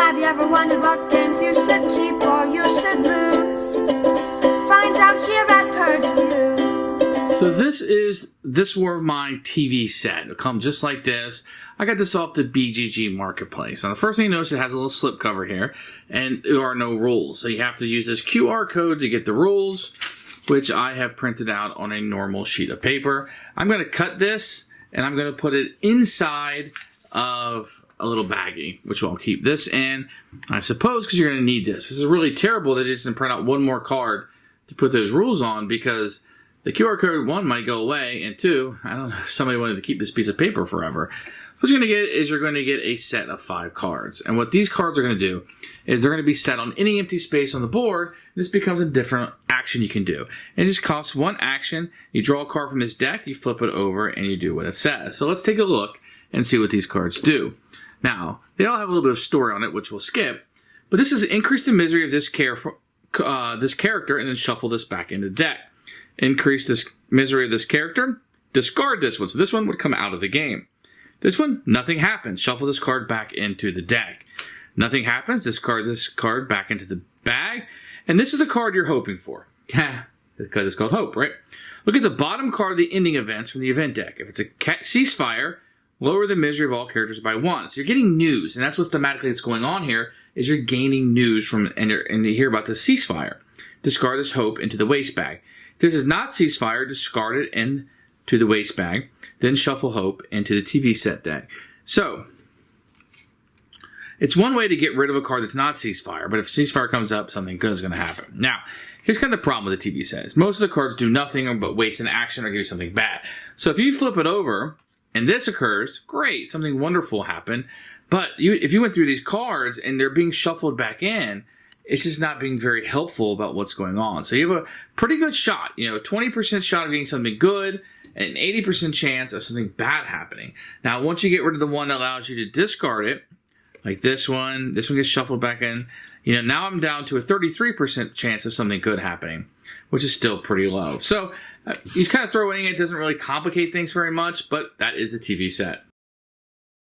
Have you ever wondered what games you should keep or you should lose? Find out here at Purge Reviews. So this were my TV set. It'll come just like this. I got this off the BGG marketplace. Now the first thing you notice, it has a little slip cover here, and there are no rules. So you have to use this QR code to get the rules, which I have printed out on a normal sheet of paper. I'm going to cut this, and I'm going to put it inside of a little baggie, which I'll keep this in, I suppose, because you're going to need this. This is really terrible that it doesn't print out one more card to put those rules on, because the QR code, one, might go away, and two, I don't know if somebody wanted to keep this piece of paper forever. What you're going to get is you're going to get a set of 5 cards. And what these cards are going to do is they're going to be set on any empty space on the board. This becomes a different action you can do. And it just costs 1 action. You draw a card from this deck, you flip it over, and you do what it says. So let's take a look and see what these cards do. Now, they all have a little bit of story on it, which we'll skip. But this is increase the misery of this character and then shuffle this back into the deck. Increase this misery of this character, discard this one. So this one would come out of the game. This one, nothing happens. Shuffle this card back into the deck. Nothing happens. Discard this card back into the bag. And this is the card you're hoping for. Because it's called Hope, right? Look at the bottom card of the ending events from the event deck. If it's a ceasefire, lower the misery of all characters by 1. So you're getting news, and that's what's thematically that's going on here, is you're gaining news from, and you hear about the ceasefire. Discard this Hope into the waste bag. If this is not ceasefire, discard it into the waste bag. Then shuffle Hope into the TV set deck. So, it's one way to get rid of a card that's not ceasefire, but if ceasefire comes up, something good is going to happen. Now, here's kind of the problem with the TV set. Is most of the cards do nothing but waste an action or give you something bad. So if you flip it over, and this occurs, great, something wonderful happened. But if you went through these cards and they're being shuffled back in, it's just not being very helpful about what's going on. So you have a pretty good shot, 20% shot of getting something good, an 80% chance of something bad happening. Now, once you get rid of the one that allows you to discard it, like this one gets shuffled back in, now I'm down to a 33% chance of something good happening, which is still pretty low. So you just kind of throw it in. It doesn't really complicate things very much, but that is the TV set.